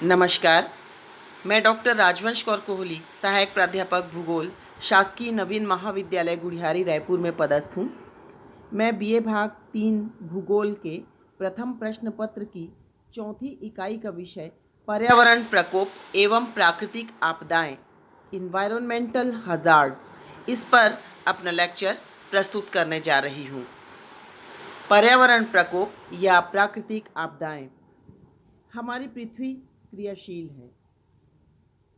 नमस्कार। मैं डॉक्टर राजवंश कौर कोहली, सहायक प्राध्यापक भूगोल, शासकीय नवीन महाविद्यालय गुढ़ियारी रायपुर में पदस्थ हूँ। मैं बीए भाग 3 भूगोल के प्रथम प्रश्न पत्र की चौथी इकाई का विषय पर्यावरण प्रकोप एवं प्राकृतिक आपदाएं, इन्वायरमेंटल हजार्ड्स, इस पर अपना लेक्चर प्रस्तुत करने जा रही हूँ। पर्यावरण प्रकोप या प्राकृतिक आपदाएं। हमारी पृथ्वी क्रियाशील है।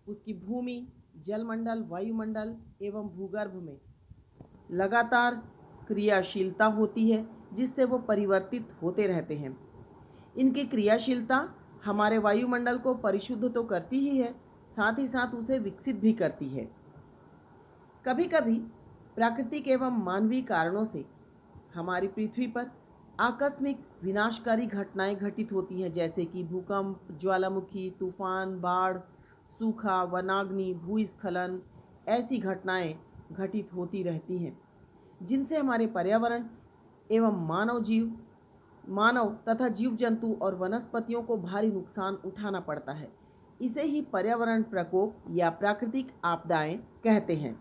उसकी भूमि, जलमंडल, वायुमंडल एवं भूगर्भ में लगातार क्रियाशीलता होती है, जिससे वो परिवर्तित होते रहते हैं। इनकी क्रियाशीलता हमारे वायुमंडल को परिशुद्ध तो करती ही है, साथ ही साथ उसे विकसित भी करती है। कभी कभी प्राकृतिक एवं मानवीय कारणों से हमारी पृथ्वी पर आकस्मिक विनाशकारी घटनाएं घटित होती हैं, जैसे कि भूकंप, ज्वालामुखी, तूफान, बाढ़, सूखा, वनाग्नि, भूस्खलन। ऐसी घटनाएं घटित होती रहती हैं, जिनसे हमारे पर्यावरण एवं मानव तथा जीव जंतु और वनस्पतियों को भारी नुकसान उठाना पड़ता है। इसे ही पर्यावरण प्रकोप या प्राकृतिक आपदाएं कहते हैं।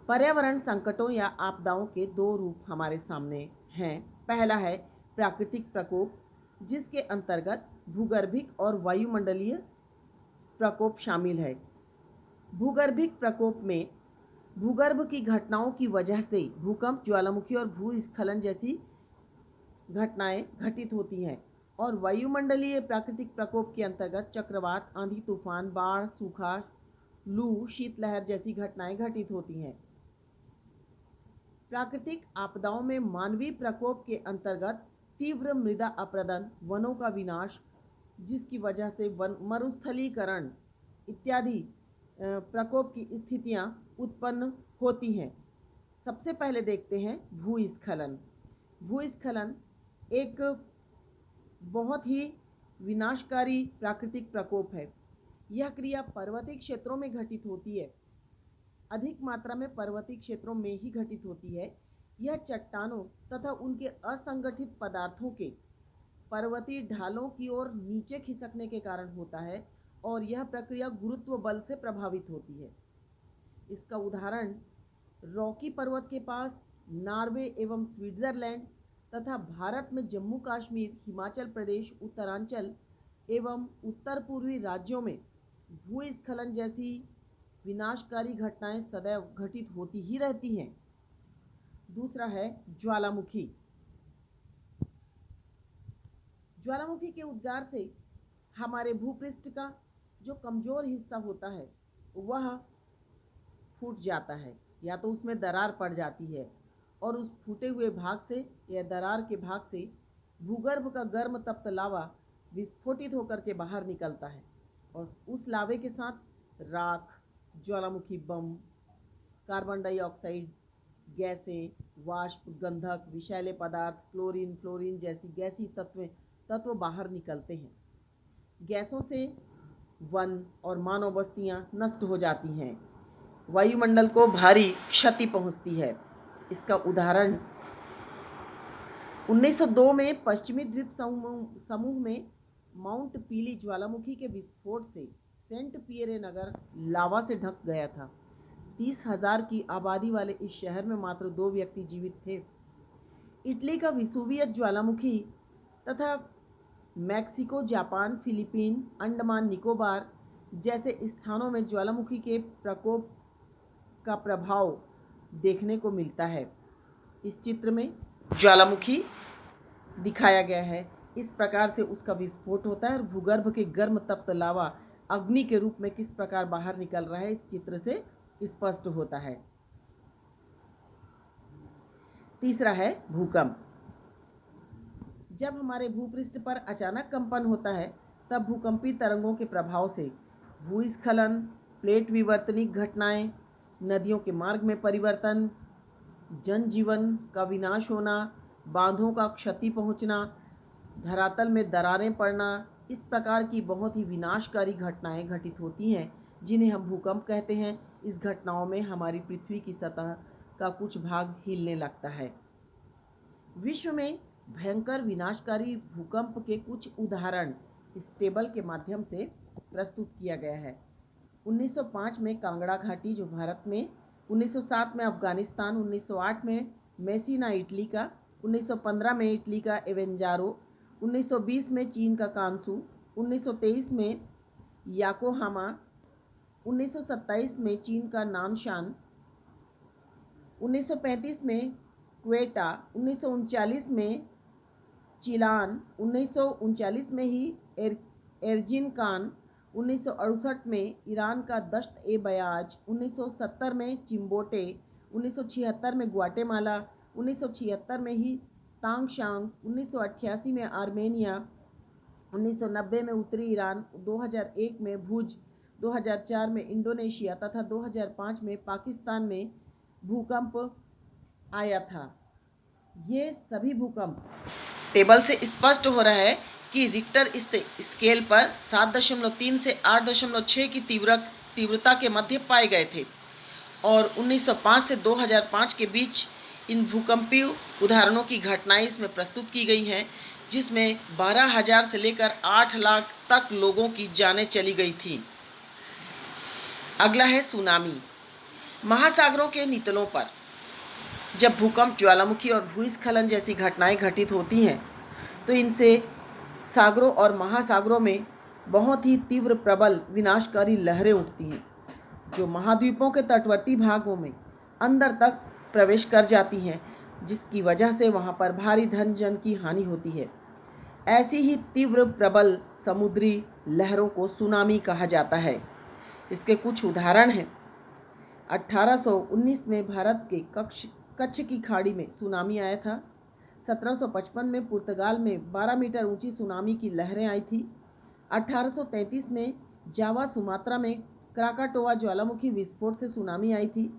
पर्यावरण संकटों या आपदाओं के दो रूप हमारे सामने हैं। पहला है प्राकृतिक प्रकोप, जिसके अंतर्गत भूगर्भिक और वायुमंडलीय प्रकोप शामिल है। भूगर्भिक प्रकोप में भूगर्भ की घटनाओं की वजह से भूकंप, ज्वालामुखी और भूस्खलन जैसी घटनाएं घटित होती हैं। और वायुमंडलीय प्राकृतिक प्रकोप के अंतर्गत चक्रवात, आंधी तूफान, बाढ़, सूखा, लू, शीतलहर जैसी घटनाएं घटित होती हैं। प्राकृतिक आपदाओं में मानवीय प्रकोप के अंतर्गत तीव्र मृदा अपरदन, वनों का विनाश, जिसकी वजह से मरुस्थलीकरण इत्यादि प्रकोप की स्थितियां उत्पन्न होती हैं। सबसे पहले देखते हैं भूस्खलन। भूस्खलन एक बहुत ही विनाशकारी प्राकृतिक प्रकोप है। यह क्रिया पर्वतीय क्षेत्रों में घटित होती है। अधिक मात्रा में पर्वतीय क्षेत्रों में ही घटित होती है। यह चट्टानों तथा उनके असंगठित पदार्थों के पर्वतीय ढालों की ओर नीचे खिसकने के कारण होता है, और यह प्रक्रिया गुरुत्व बल से प्रभावित होती है। इसका उदाहरण रॉकी पर्वत के पास नॉर्वे एवं स्विट्जरलैंड तथा भारत में जम्मू कश्मीर, हिमाचल प्रदेश, उत्तरांचल एवं उत्तर पूर्वी राज्यों में भूस्खलन जैसी विनाशकारी घटनाएं सदैव घटित होती ही रहती हैं। दूसरा है ज्वालामुखी। ज्वालामुखी के उद्गार से हमारे भूपृष्ठ का जो कमजोर हिस्सा होता है वह फूट जाता है, या तो उसमें दरार पड़ जाती है, और उस फूटे हुए भाग से या दरार के भाग से भूगर्भ का गर्म तप्त लावा विस्फोटित होकर के बाहर निकलता है, और उस लावे के साथ राख, ज्वालामुखी बम, कार्बन डाइऑक्साइड गैसें, वाष्प, गंधक, विषैले पदार्थ, क्लोरीन, फ्लोरीन जैसी गैसी तत्व बाहर निकलते हैं। गैसों से वन और मानव बस्तियां नष्ट हो जाती हैं। वायुमंडल को भारी क्षति पहुंचती है। इसका उदाहरण 1902 में पश्चिमी द्वीप समूह में माउंट पीली ज्वालामुखी के विस्फोट से सेंट पियरे नगर लावा से ढक गया था। 30,000 की आबादी वाले इस शहर में मात्र 2 व्यक्ति जीवित थे। इटली का विसुवियस ज्वालामुखी तथा Mexico, Japan, Philippine, Andaman Nicobar जैसे स्थानों में ज्वालामुखी के प्रकोप का प्रभाव देखने को मिलता है। इस चित्र में ज्वालामुखी दिखाया गया है। इस प्रकार से उसका विस्फोट होता है और भूगर्भ के गर्म तप्त लावा अग्नि के रूप में किस प्रकार बाहर निकल रहा है, इस चित्र से स्पष्ट होता है। तीसरा है भूकंप। जब हमारे भूपृष्ठ पर अचानक कंपन होता है, तब भूकंपी तरंगों के प्रभाव से भूस्खलन, प्लेट विवर्तनिक घटनाएं, नदियों के मार्ग में परिवर्तन, जनजीवन का विनाश होना, बांधों का क्षति पहुंचना, धरातल में दरारें पड़ना, इस प्रकार की बहुत ही विनाशकारी घटनाएं घटित होती हैं, जिन्हें हम भूकंप कहते हैं। इस घटनाओं में हमारी पृथ्वी की सतह का कुछ भाग हिलने लगता है। विश्व में भयंकर विनाशकारी भूकंप के कुछ उदाहरण इस टेबल के माध्यम से प्रस्तुत किया गया है। 1905 में कांगड़ा घाटी जो भारत में, 1907 में अफगानिस्तान, 1908 में मेसिना इटली का, 1915 में इटली का एवेंजारो, 1920 में चीन का कांसू, 1923 में याकोहामा, 1927 में चीन का नानशान, 1935 में क्वेटा, 1939 में चिलान, 1939 में ही एर्जिनकान, 1968 में ईरान का दश्त ए बयाज, 1970 में चिम्बोटे, 1976 में ग्वाटेमाला, 1976 में ही तांगशांग, 1988 में आर्मेनिया, 1990 में उत्तरी ईरान, 2001 में भुज, 2004 में इंडोनेशिया तथा 2005 में पाकिस्तान में भूकंप आया था। ये सभी भूकंप टेबल से स्पष्ट हो रहा है कि रिक्टर स्केल पर 7.3 से 8.6 की तीव्रता के मध्य पाए गए थे और 1905 से 2005 के बीच इन भूकंपीय उदाहरणों की घटनाएं इसमें प्रस्तुत की गई हैं, जिसमें 12,000 से लेकर 8 लाख तक लोगों की जानें चली गई थी। अगला है सुनामी। महासागरों के नितलों पर जब भूकंप, ज्वालामुखी और भूस्खलन जैसी घटनाएं घटित होती हैं तो इनसे सागरों और महासागरों में बहुत ही तीव्र, प्रबल, विनाशकारी लहरें उठती हैं जो महाद्वीपों के तटवर्ती भागों में अंदर तक प्रवेश कर जाती हैं, जिसकी वजह से वहां पर भारी धन जन की हानि होती है। ऐसी ही तीव्र, प्रबल समुद्री लहरों को सुनामी कहा जाता है। इसके कुछ उदाहरण हैं। 1819 में भारत के कच्छ की खाड़ी में सुनामी आया था। 1755 में पुर्तगाल में 12 मीटर ऊंची सुनामी की लहरें आई थी। 1833 में जावा, सुमात्रा में क्राकाटोआ ज्वालामुखी विस्फोट से सुनामी आई थी।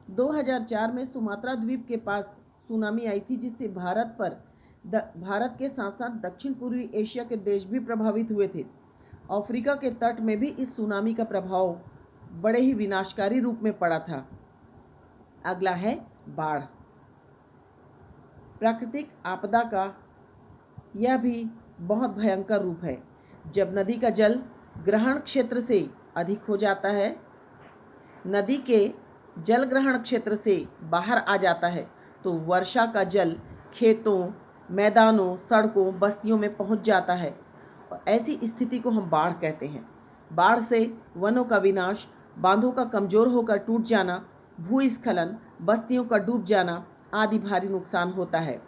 2004 में सुमात्रा द्वीप के पास सुनामी आई थी, जिससे भारत के साथ साथ दक्षिण पूर्वी एशिया के देश भी प्रभावित हुए थे। अफ्रीका के तट में भी इस सुनामी का प्रभाव बड़े ही विनाशकारी रूप में पड़ा था। अगला है बाढ़। प्राकृतिक आपदा का यह भी बहुत भयंकर रूप है। जब नदी का जल ग्रहण क्षेत्र से अधिक हो जाता है, नदी के जल ग्रहण क्षेत्र से बाहर आ जाता है, तो वर्षा का जल खेतों, मैदानों, सड़कों, बस्तियों में पहुंच जाता है और ऐसी स्थिति को हम बाढ़ कहते हैं। बाढ़ से वनों का विनाश, बांधों का कमजोर होकर टूट जाना, भूस्खलन, बस्तियों का डूब जाना आदि भारी नुकसान होता है।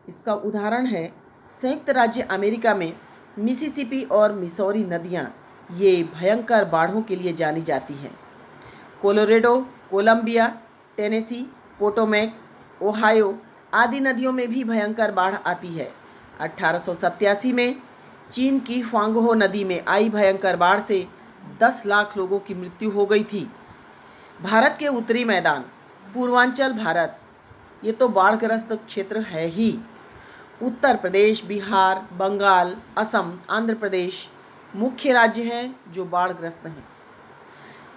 इसका उदाहरण है संयुक्त राज्य अमेरिका में मिसिसिपी और मिसौरी नदियां, ये भयंकर बाढ़ों के लिए जानी जाती हैं। Colorado, Columbia, Tennessee, Potomac, Ohio आदि नदियों में भी भयंकर बाढ़ आती है। 1887 में चीन की ख्वांगहो नदी में आई भयंकर बाढ़ से 10 लाख लोगों की मृत्यु हो गई थी। भारत के उत्तरी मैदान, पूर्वांचल भारत, ये तो बाढ़ग्रस्त क्षेत्र है ही। उत्तर प्रदेश, बिहार, बंगाल, असम, आंध्र प्रदेश मुख्य राज्य हैं जो बाढ़ग्रस्त हैं।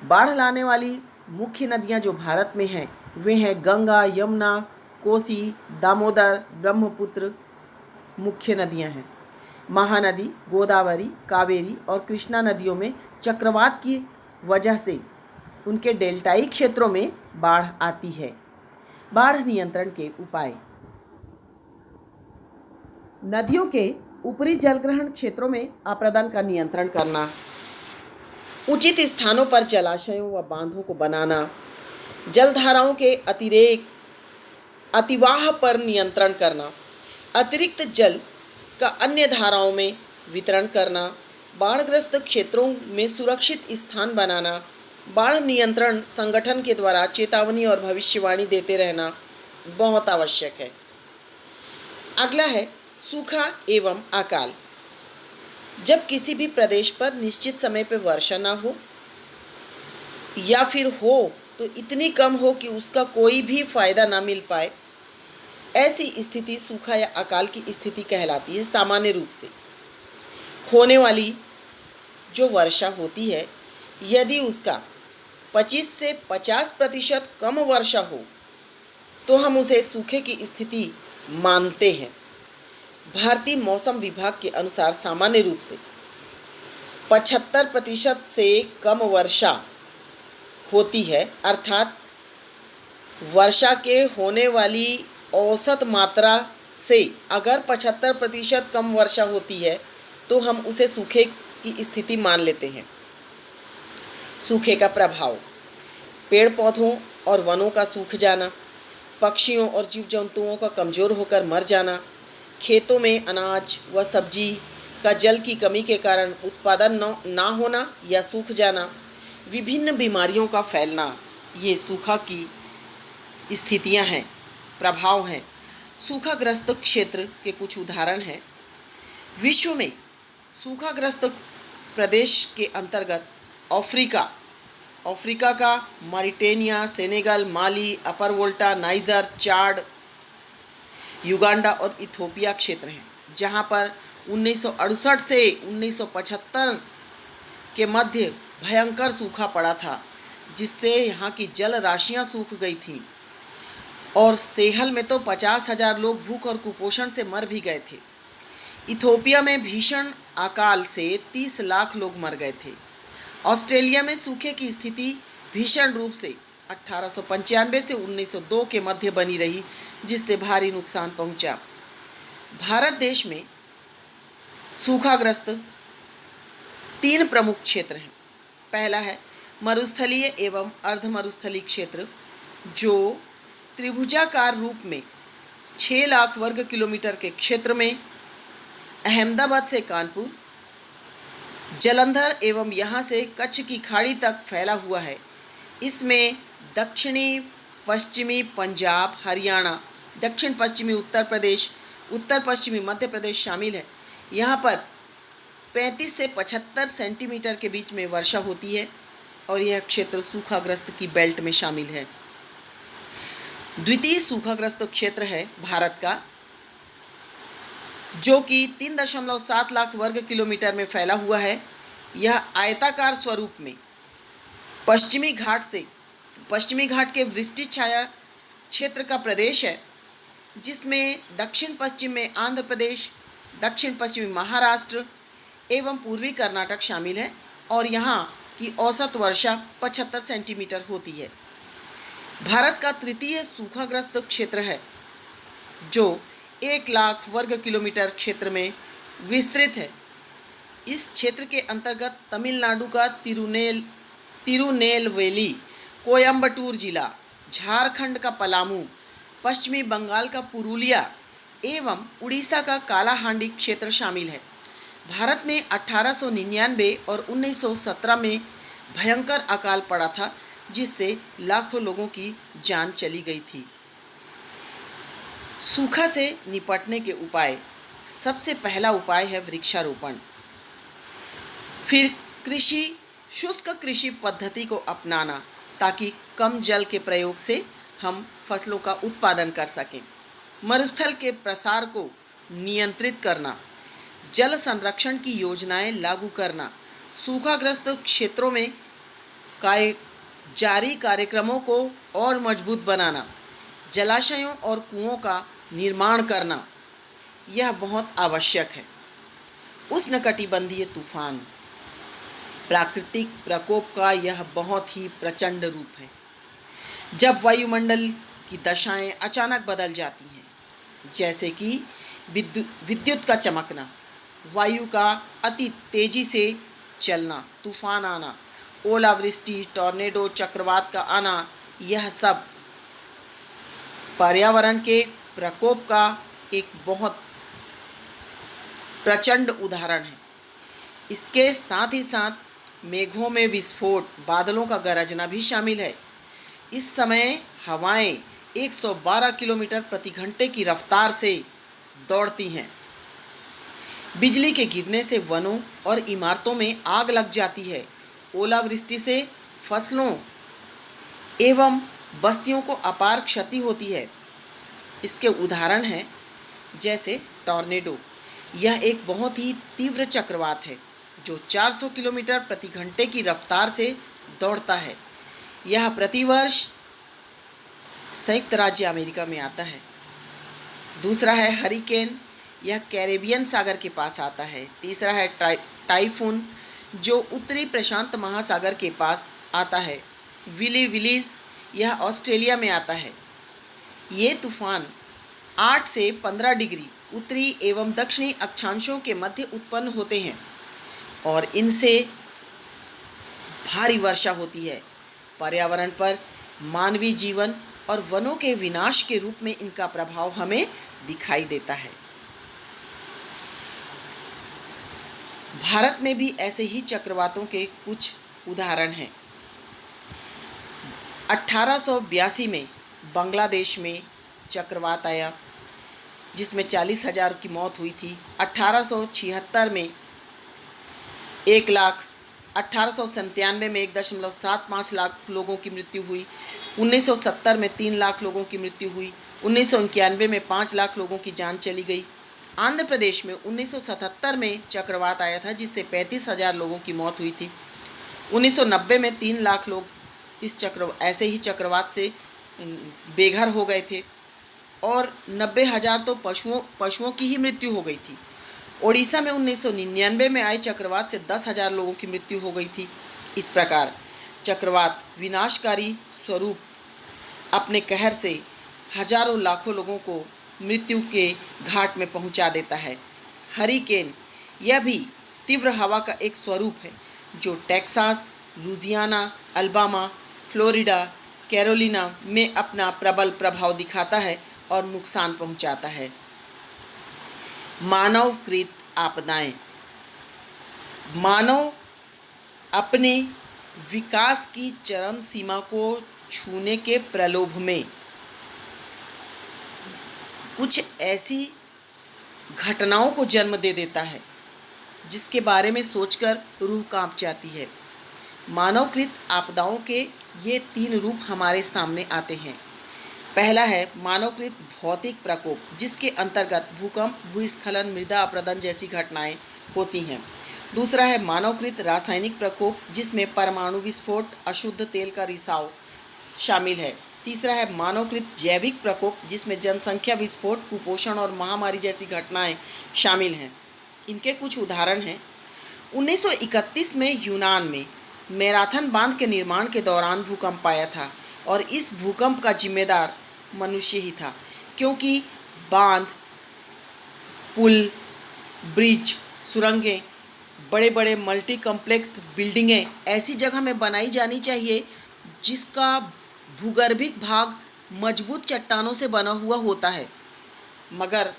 बाढ़ लाने वाली मुख्य नदियां जो भारत में हैं वे हैं गंगा, यमुना, कोसी, दामोदर, ब्रह्मपुत्र मुख्य नदियां हैं। महानदी, गोदावरी, कावेरी और कृष्णा नदियों में चक्रवात की वजह से उनके डेल्टाई क्षेत्रों में बाढ़ आती है। बाढ़ नियंत्रण के उपाय। नदियों के ऊपरी जलग्रहण क्षेत्रों में अपरदन का नियंत्रण करना, उचित स्थानों पर जलाशयों व बांधों को बनाना, जलधाराओं के अतिवाह पर नियंत्रण करना, अतिरिक्त जल का अन्य धाराओं में वितरण करना, बाढ़ग्रस्त क्षेत्रों में सुरक्षित स्थान बनाना, बाढ़ नियंत्रण संगठन के द्वारा चेतावनी और भविष्यवाणी देते रहना बहुत आवश्यक है। अगला है सूखा एवं अकाल। जब किसी भी प्रदेश पर निश्चित समय पर वर्षा ना हो या फिर हो तो इतनी कम हो कि उसका कोई भी फायदा ना मिल पाए, ऐसी स्थिति सूखा या अकाल की स्थिति कहलाती है। सामान्य रूप से होने वाली जो वर्षा होती है, यदि उसका 25 से 50% कम वर्षा हो तो हम उसे सूखे की स्थिति मानते हैं। भारतीय मौसम विभाग के अनुसार सामान्य रूप से 75% से कम वर्षा होती है, अर्थात वर्षा के होने वाली औसत मात्रा से अगर 75% कम वर्षा होती है तो हम उसे सूखे की स्थिति मान लेते हैं। सूखे का प्रभाव: पेड़ पौधों और वनों का सूख जाना, पक्षियों और जीव जंतुओं का कमज़ोर होकर मर जाना, खेतों में अनाज व सब्जी का जल की कमी के कारण उत्पादन ना होना या सूख जाना, विभिन्न बीमारियों का फैलना, ये सूखा की स्थितियां हैं, प्रभाव हैं। सूखाग्रस्त क्षेत्र के कुछ उदाहरण हैं। विश्व में सूखाग्रस्त प्रदेश के अंतर्गत अफ्रीका का मॉरिटेनिया, सेनेगल, माली, अपर वोल्टा, नाइजर, चाड, युगांडा और इथियोपिया क्षेत्र हैं, जहां पर 1968 से 1975 के मध्य भयंकर सूखा पड़ा था, जिससे यहाँ की जल राशियाँ सूख गई थीं और सेहल में तो 50,000 लोग भूख और कुपोषण से मर भी गए थे। इथियोपिया में भीषण अकाल से 30 लाख लोग मर गए थे। ऑस्ट्रेलिया में सूखे की स्थिति भीषण रूप से 1895 से 1902 के मध्य बनी रही, जिससे भारी नुकसान पहुंचा। भारत देश में सूखाग्रस्त 3 प्रमुख क्षेत्र हैं। पहला है मरुस्थलीय एवं अर्ध मरुस्थलीय क्षेत्र, जो त्रिभुजाकार रूप में 6 लाख वर्ग किलोमीटर के क्षेत्र में अहमदाबाद से कानपुर, जलंधर एवं यहाँ से कच्छ की खाड़ी तक फैला हुआ है। इसमें दक्षिणी पश्चिमी पंजाब, हरियाणा, दक्षिण पश्चिमी उत्तर प्रदेश, उत्तर पश्चिमी मध्य प्रदेश शामिल है। यहाँ पर 35 से 75 सेंटीमीटर के बीच में वर्षा होती है और यह क्षेत्र सूखाग्रस्त की बेल्ट में शामिल है। द्वितीय सूखाग्रस्त क्षेत्र है भारत का, जो कि 3.7 लाख वर्ग किलोमीटर में फैला हुआ है। यह आयताकार स्वरूप में पश्चिमी घाट के वृष्टि छाया क्षेत्र का प्रदेश है, जिसमें दक्षिण पश्चिम में आंध्र प्रदेश, दक्षिण पश्चिमी महाराष्ट्र एवं पूर्वी कर्नाटक शामिल है और यहाँ की औसत वर्षा 75 सेंटीमीटर होती है। भारत का तृतीय सूखाग्रस्त क्षेत्र है, जो 1 लाख वर्ग किलोमीटर क्षेत्र में विस्तृत है। इस क्षेत्र के अंतर्गत तमिलनाडु का तिरुनेलवेली, कोयम्बटूर जिला, झारखंड का पलामू, पश्चिमी बंगाल का पुरुलिया एवं उड़ीसा का कालाहांडी क्षेत्र शामिल है। भारत में 1899 और 1917 में भयंकर अकाल पड़ा था, जिससे लाखों लोगों की जान चली गई थी। सूखा से निपटने के उपाय: सबसे पहला उपाय है वृक्षारोपण। फिर शुष्क कृषि पद्धति को अपनाना, ताकि कम जल के प्रयोग से हम फसलों का उत्पादन कर सकें। मरुस्थल के प्रसार को नियंत्रित करना, जल संरक्षण की योजनाएं लागू करना, सूखाग्रस्त क्षेत्रों में जारी कार्यक्रमों को और मजबूत बनाना, जलाशयों और कुओं का निर्माण करना, यह बहुत आवश्यक है। उष्णकटिबंधीय तूफान प्राकृतिक प्रकोप का यह बहुत ही प्रचंड रूप है, जब वायुमंडल की दशाएं अचानक बदल जाती हैं, जैसे कि विद्युत का चमकना, वायु का अति तेजी से चलना, तूफान आना, ओलावृष्टि, टॉर्नेडो, चक्रवात का आना, यह सब पर्यावरण के प्रकोप का एक बहुत प्रचंड उदाहरण है। इसके साथ ही साथ मेघों में विस्फोट, बादलों का गरजना भी शामिल है। इस समय हवाएं 112 किलोमीटर प्रति घंटे की रफ्तार से दौड़ती हैं। बिजली के गिरने से वनों और इमारतों में आग लग जाती है। ओलावृष्टि से फसलों एवं बस्तियों को अपार क्षति होती है। इसके उदाहरण हैं जैसे टॉर्नेडो। यह एक बहुत ही तीव्र चक्रवात है जो 400 किलोमीटर प्रति घंटे की रफ्तार से दौड़ता है। यह प्रतिवर्ष संयुक्त राज्य अमेरिका में आता है। दूसरा है हरिकेन। यह कैरेबियन सागर के पास आता है। तीसरा है टाइफून, जो उत्तरी प्रशांत महासागर के पास आता है। विलीज, यह ऑस्ट्रेलिया में आता है। ये तूफान 8 से 15 डिग्री उत्तरी एवं दक्षिणी अक्षांशों के मध्य उत्पन्न होते हैं और इनसे भारी वर्षा होती है। पर्यावरण पर मानवीय जीवन और वनों के विनाश के रूप में इनका प्रभाव हमें दिखाई देता है। भारत में भी ऐसे ही चक्रवातों के कुछ उदाहरण हैं। 1882 में बांग्लादेश में चक्रवात आया जिसमें 40,000 की मौत हुई थी। 1876 में 1897 में 1.75 लाख लोगों की मृत्यु हुई। 1970 में 3 लाख लोगों की मृत्यु हुई। 1991 में 5 लाख लोगों की जान चली गई। आंध्र प्रदेश में 1977 में चक्रवात आया था जिससे 35,000 लोगों की मौत हुई थी। 1990 में 3 लाख लोग ऐसे ही चक्रवात से बेघर हो गए थे और 90,000 तो पशुओं की ही मृत्यु हो गई थी। ओडिशा में 1999 में आए चक्रवात से 10,000 लोगों की मृत्यु हो गई थी। इस प्रकार चक्रवात विनाशकारी स्वरूप अपने कहर से हजारों लाखों लोगों को मृत्यु के घाट में पहुंचा देता है। हरिकेन, यह भी तीव्र हवा का एक स्वरूप है जो Texas, Louisiana, Alabama, Florida, Carolina में अपना प्रबल प्रभाव दिखाता है और नुकसान पहुंचाता है। मानवकृत आपदाएं, मानव अपने विकास की चरम सीमा को छूने के प्रलोभ में कुछ ऐसी घटनाओं को जन्म दे देता है जिसके बारे में सोचकर रूह कांप जाती है। मानवकृत आपदाओं के ये 3 रूप हमारे सामने आते हैं। पहला है मानवकृत भौतिक प्रकोप, जिसके अंतर्गत भूकंप, भूस्खलन, मृदा अपरदन जैसी घटनाएं होती हैं। दूसरा है मानवकृत रासायनिक प्रकोप, जिसमें परमाणु विस्फोट, अशुद्ध तेल का रिसाव शामिल है। तीसरा है मानवकृत जैविक प्रकोप, जिसमें जनसंख्या विस्फोट, कुपोषण और महामारी जैसी घटनाएं शामिल हैं। इनके कुछ उदाहरण हैं। 1931 में यूनान में मैराथन बांध के निर्माण के दौरान भूकंप आया था और इस भूकंप का जिम्मेदार मनुष्य ही था, क्योंकि बांध, पुल, ब्रिज, सुरंगें, बड़े बड़े मल्टी कॉम्प्लेक्स बिल्डिंगें ऐसी जगह में बनाई जानी चाहिए जिसका भूगर्भिक भाग मजबूत चट्टानों से बना हुआ होता है। मगर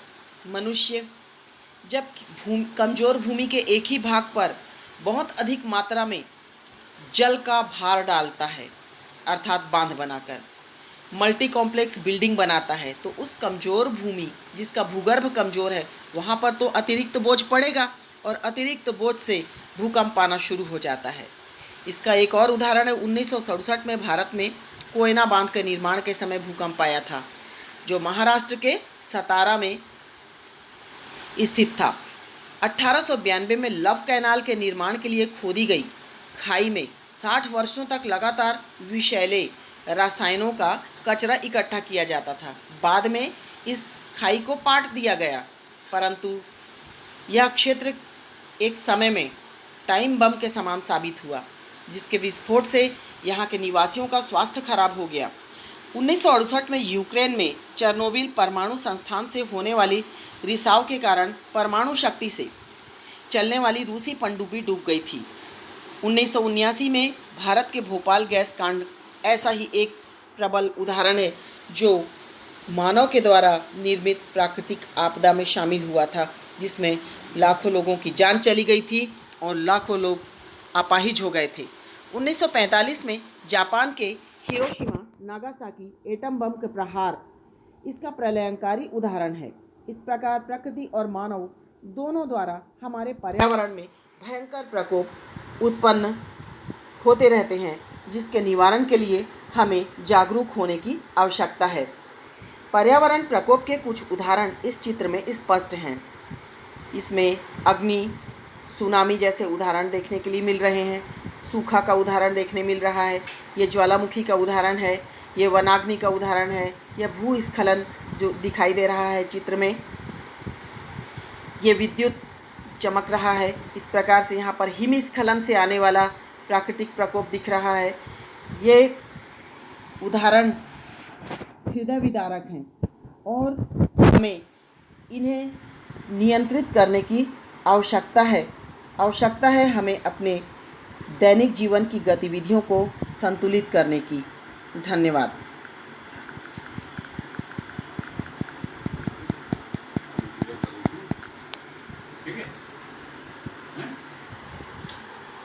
मनुष्य जब कमज़ोर भूमि के एक ही भाग पर बहुत अधिक मात्रा में जल का भार डालता है, अर्थात बांध बनाकर मल्टी कॉम्प्लेक्स बिल्डिंग बनाता है, तो उस कमज़ोर भूमि जिसका भूगर्भ कमज़ोर है वहाँ पर तो अतिरिक्त बोझ पड़ेगा और अतिरिक्त बोझ से भूकंप आना शुरू हो जाता है। इसका एक और उदाहरण है 1967 में भारत में कोयना बांध के निर्माण के समय भूकंप आया था, जो महाराष्ट्र के सतारा में स्थित था। 1892 में लव कैनाल के निर्माण के लिए खोदी गई खाई में 60 वर्षों तक लगातार विषैले रसायनों का कचरा इकट्ठा किया जाता था। बाद में इस खाई को पाट दिया गया, परंतु यह क्षेत्र एक समय में टाइम बम के समान साबित हुआ, जिसके विस्फोट से यहाँ के निवासियों का स्वास्थ्य खराब हो गया। 1968 में यूक्रेन में चेर्नोबिल परमाणु संस्थान से होने वाली रिसाव के कारण परमाणु शक्ति से चलने वाली रूसी पनडुब्बी डूब गई थी। 1979 में भारत के भोपाल गैस कांड ऐसा ही एक प्रबल उदाहरण है जो मानव के द्वारा निर्मित प्राकृतिक आपदा में शामिल हुआ था, जिसमें लाखों लोगों की जान चली गई थी और लाखों लोग अपाहिज हो गए थे। 1945 में जापान के हिरोशिमा नागासाकी एटम बम के प्रहार इसका प्रलयंकारी उदाहरण है। इस प्रकार प्रकृति और मानव दोनों द्वारा हमारे पर्यावरण में भयंकर प्रकोप उत्पन्न होते रहते हैं, जिसके निवारण के लिए हमें जागरूक होने की आवश्यकता है। पर्यावरण प्रकोप के कुछ उदाहरण इस चित्र में स्पष्ट हैं। इसमें अग्नि, सुनामी जैसे उदाहरण देखने के लिए मिल रहे हैं। सूखा का उदाहरण देखने मिल रहा है। ये ज्वालामुखी का उदाहरण है। ये वनाग्नि का उदाहरण है। यह भूस्खलन जो दिखाई दे रहा है चित्र में। ये विद्युत चमक रहा है। इस प्रकार से यहाँ पर हिमस्खलन से आने वाला प्राकृतिक प्रकोप दिख रहा है। ये उदाहरण हृदय विदारक हैं और हमें इन्हें नियंत्रित करने की आवश्यकता है हमें अपने दैनिक जीवन की गतिविधियों को संतुलित करने की। धन्यवाद।